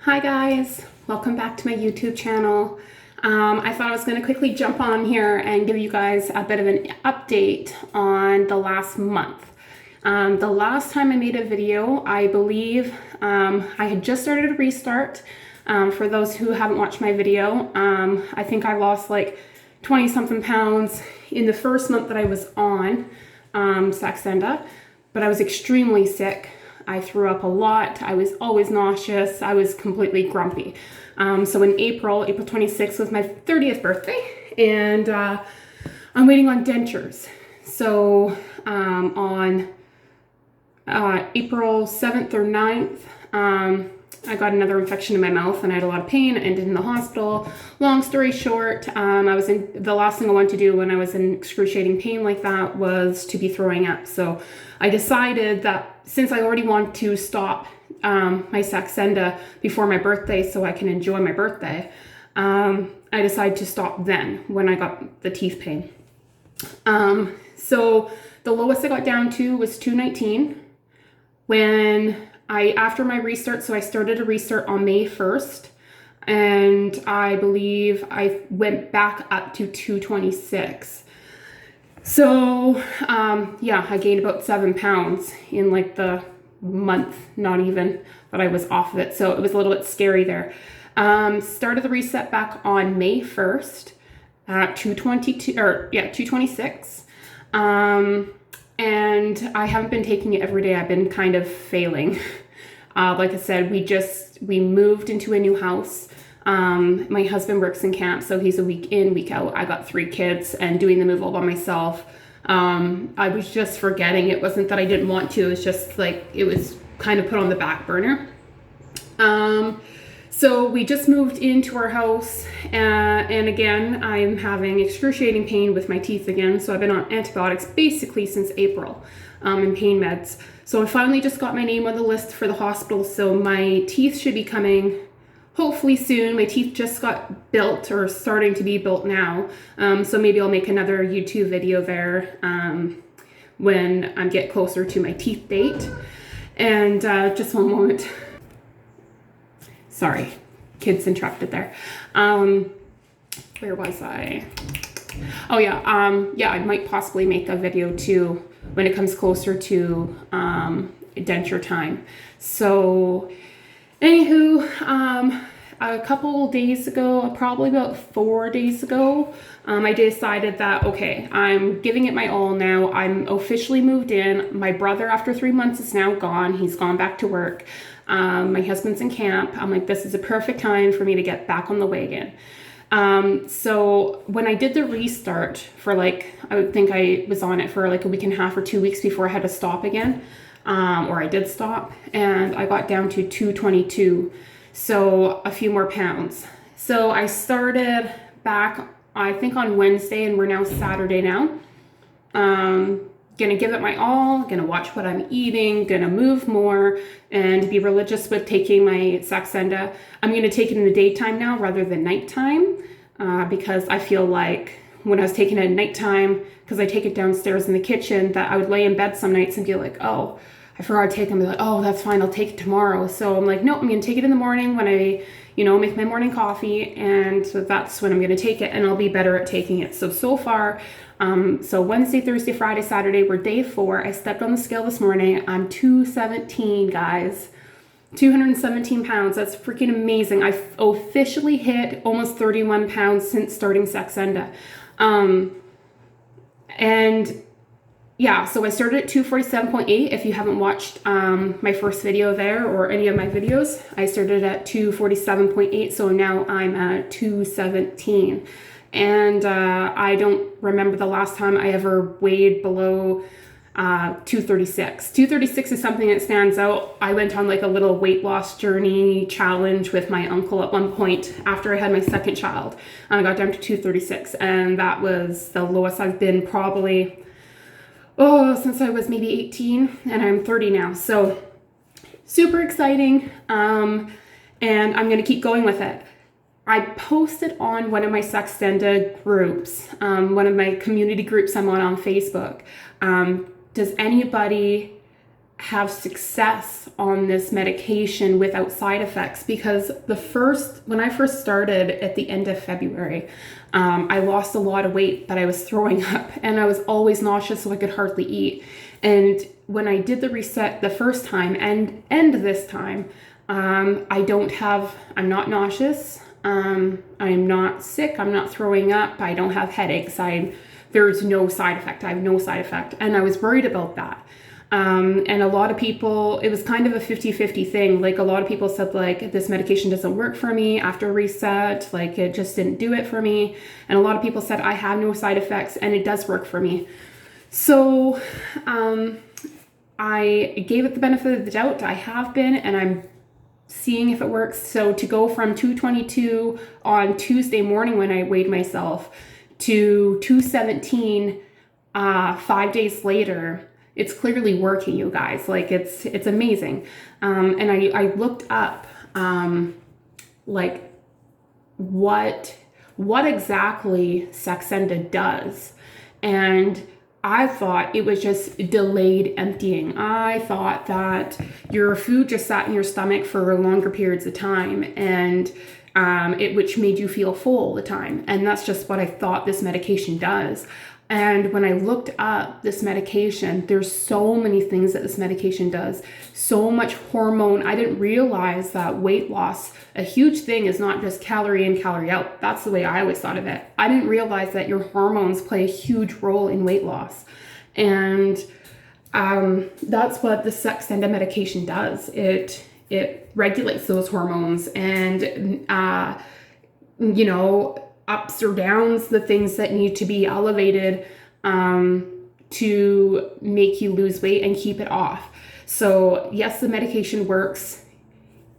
Hi guys, welcome back to my YouTube channel. I thought I was going to quickly jump on here and give you guys a bit of an update on the last month. The last time I made a video, I believe I had just started a restart. For those who haven't watched my video, I think I lost like 20 something pounds in the first month that I was on saxenda, but I was extremely sick. I threw up a lot. I was always nauseous. I was completely grumpy. So in April 26th was my 30th birthday, and I'm waiting on dentures. So on April 7th or 9th, I got another infection in my mouth and I had a lot of pain. I ended in the hospital. Long story short, the last thing I wanted to do when I was in excruciating pain like that was to be throwing up. So I decided that since I already want to stop my saxenda before my birthday so I can enjoy my birthday, I decided to stop then when I got the teeth pain. So the lowest I got down to was 219 when after my restart. So I started a restart on May 1st, and I believe I went back up to 226. So yeah, I gained about 7 pounds in like the month, not even, that I was off of it. So it was a little bit scary there. Started the reset back on May 1st at 226. And I haven't been taking it every day. I've been kind of failing. Like I said, we moved into a new house. My husband works in camp, so he's a week in, week out. I got 3 kids and doing the move all by myself. I was just forgetting. It wasn't that I didn't want to. It was just like, it was kind of put on the back burner. So we just moved into our house, and again, I'm having excruciating pain with my teeth again. So I've been on antibiotics basically since April, and pain meds. So I finally just got my name on the list for the hospital. So my teeth should be coming hopefully soon. My teeth just got built, or starting to be built now. So maybe I'll make another YouTube video there when I get closer to my teeth date. And just one moment. Sorry, kids interrupted there. Where was I? Oh yeah, yeah, I might possibly make a video too when it comes closer to denture time. So anywho, a couple days ago, probably about 4 days ago, I decided that, okay, I'm giving it my all now. I'm officially moved in. My brother, after 3 months, is now gone. He's gone back to work. My husband's in camp. I'm like, this is a perfect time for me to get back on the wagon. So when I did the restart for like, I would think I was on it for like a week and a half or 2 weeks before I had to stop again. Or I did stop, and I got down to 222. So a few more pounds. So I started back, I think on Wednesday, and we're now Saturday now. Gonna give it my all, gonna watch what I'm eating, gonna move more, and be religious with taking my saxenda. I'm gonna take it in the daytime now rather than nighttime, because I feel like when I was taking it at nighttime, because I take it downstairs in the kitchen, that I would lay in bed some nights and be like, oh, I forgot to take it. I'm like, oh, that's fine, I'll take it tomorrow. So I'm like, no, I'm gonna take it in the morning when I, make my morning coffee, and so that's when I'm gonna take it, and I'll be better at taking it. So far, so Wednesday, Thursday, Friday, Saturday, we're day 4. I stepped on the scale this morning. I'm 217, guys. 217 pounds. That's freaking amazing. I've officially hit almost 31 pounds since starting saxenda. And yeah, so I started at 247.8. If you haven't watched my first video there, or any of my videos, I started at 247.8. So now I'm at 217. And I don't remember the last time I ever weighed below 236. 236 is something that stands out. I went on like a little weight loss journey challenge with my uncle at one point after I had my second child. I got down to 236, and that was the lowest I've been probably, since I was maybe 18, and I'm 30 now. So super exciting, and I'm going to keep going with it. I posted on one of my saxenda groups, one of my community groups I'm on Facebook. Does anybody have success on this medication without side effects, because when I first started at the end of February, I lost a lot of weight, but I was throwing up and I was always nauseous, so I could hardly eat. And when I did the reset the first time and this time, I'm not nauseous. I'm not sick. I'm not throwing up. I don't have headaches. There's no side effect. I have no side effect. And I was worried about that. And a lot of people, it was kind of a 50-50 thing. Like, a lot of people said, like, this medication doesn't work for me after reset. Like, it just didn't do it for me. And a lot of people said, I have no side effects and it does work for me. So, I gave it the benefit of the doubt. I have been, and I'm seeing if it works. So to go from 222 on Tuesday morning when I weighed myself to 217 5 days later, it's clearly working, you guys. Like, it's amazing. And I looked up like what exactly saxenda does, and I thought it was just delayed emptying. I thought that your food just sat in your stomach for longer periods of time, and which made you feel full all the time. And that's just what I thought this medication does. And when I looked up this medication, there's so many things that this medication does. So much hormone. I didn't realize that weight loss, a huge thing, is not just calorie in, calorie out. That's the way I always thought of it. I didn't realize that your hormones play a huge role in weight loss. And that's what the saxenda medication does. It regulates those hormones and, ups or downs the things that need to be elevated to make you lose weight and keep it off. So yes, the medication works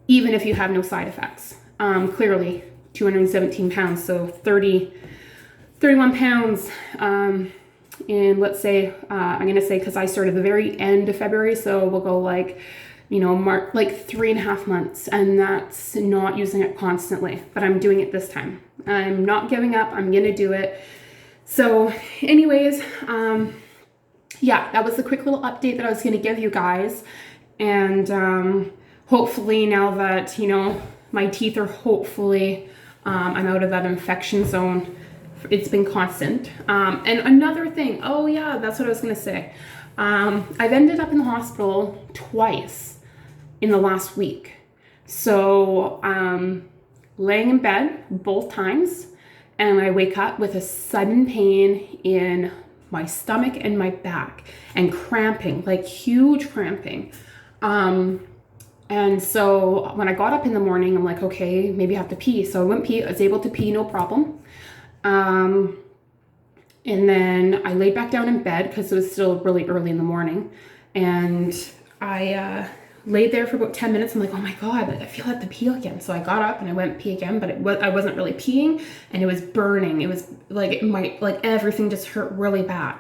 even if you have no side effects. Clearly 217 pounds, so 31 pounds in, let's say, I'm going to say, because I started the very end of February, so we'll go like 3.5 months, and that's not using it constantly, but I'm doing it this time. I'm not giving up. I'm going to do it. So anyways, that was a quick little update that I was going to give you guys. And hopefully now that, my teeth are hopefully, I'm out of that infection zone. It's been constant. And another thing, that's what I was going to say. I've ended up in the hospital twice in the last week. So, laying in bed both times, and I wake up with a sudden pain in my stomach and my back, and cramping, like huge cramping. And so when I got up in the morning, I'm like, okay, maybe I have to pee. So I went pee. I was able to pee, no problem. And then I laid back down in bed because it was still really early in the morning, and I laid there for about 10 minutes. I'm like, oh my God, I feel like to pee again. So I got up and I went pee again, but I wasn't really peeing, and it was burning. It was like everything just hurt really bad.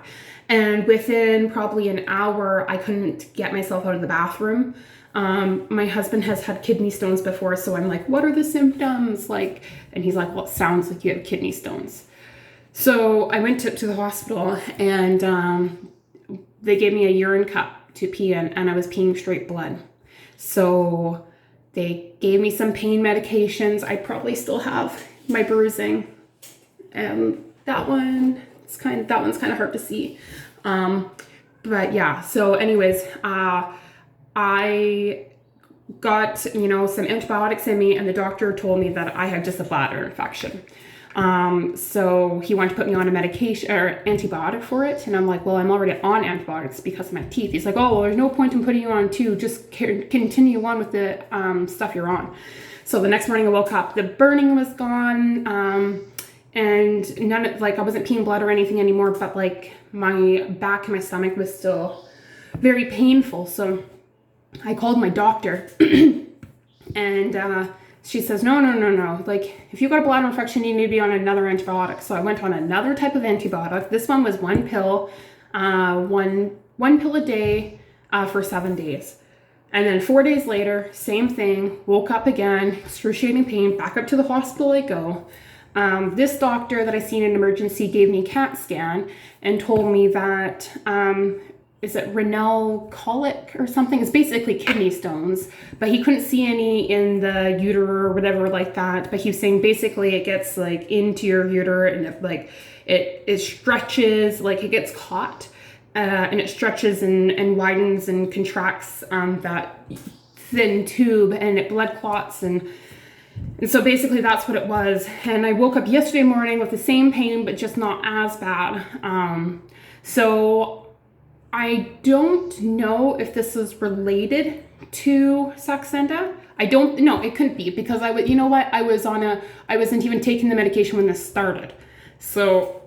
And within probably an hour, I couldn't get myself out of the bathroom. My husband has had kidney stones before, so I'm like, what are the symptoms? And he's like, well, it sounds like you have kidney stones. So I went to the hospital, and they gave me a urine cup to pee in, and I was peeing straight blood. So they gave me some pain medications. I probably still have my bruising, and that one's kind of hard to see. But yeah, so anyways, I got, some antibiotics in me, and the doctor told me that I had just a bladder infection. So he wanted to put me on a medication or antibiotic for it. And I'm like, well, I'm already on antibiotics because of my teeth. He's like, oh, well, there's no point in putting you on two. Just continue on with the stuff you're on. So the next morning I woke up, the burning was gone. And I wasn't peeing blood or anything anymore, but my back and my stomach was still very painful. So I called my doctor and, she says, no. If you got a bladder infection, you need to be on another antibiotic. So I went on another type of antibiotic. This one was one pill, one pill a day for 7 days. And then 4 days later, same thing, woke up again, excruciating pain, back up to the hospital I go. This doctor that I seen in emergency gave me a CAT scan and told me that is it renal colic or something? It's basically kidney stones, but he couldn't see any in the uterus or whatever like that. But he was saying basically it gets like into your uterus and it stretches, like it gets caught, and it stretches and widens and contracts that thin tube, and it blood clots, and so basically that's what it was. And I woke up yesterday morning with the same pain, but just not as bad. So I don't know if this is related to saxenda. I don't know. It couldn't be, because you know what? I wasn't even taking the medication when this started. So,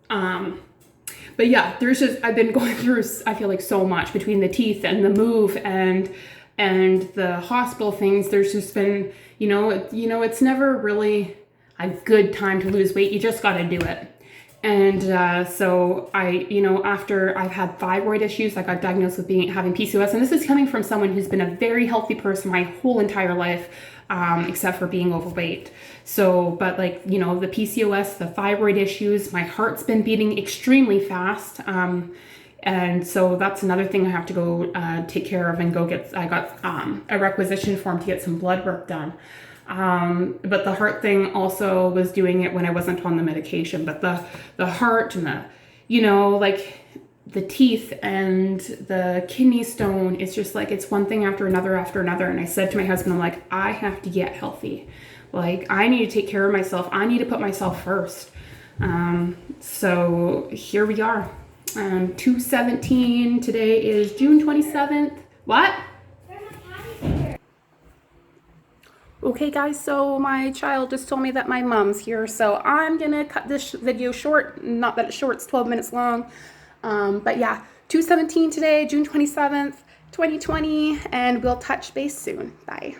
but yeah, I've been going through, I feel like, so much between the teeth and the move and the hospital things. There's just been, it's never really a good time to lose weight. You just got to do it. And so after I've had thyroid issues, I got diagnosed with having PCOS. And this is coming from someone who's been a very healthy person my whole entire life, except for being overweight. So, but the PCOS, the thyroid issues, my heart's been beating extremely fast. And so that's another thing I have to go take care of and I got a requisition form to get some blood work done. But the heart thing also was doing it when I wasn't on the medication. But the heart and the teeth and the kidney stone, it's just it's one thing after another after another. And I said to my husband, I'm like, I have to get healthy. I need to take care of myself. I need to put myself first. So here we are. 2/17. Today is June 27th. What? Okay guys, so my child just told me that my mom's here, so I'm gonna cut this video short. Not that it's short, it's 12 minutes long. But yeah, 2/17 today, June 27th, 2020, and we'll touch base soon. Bye.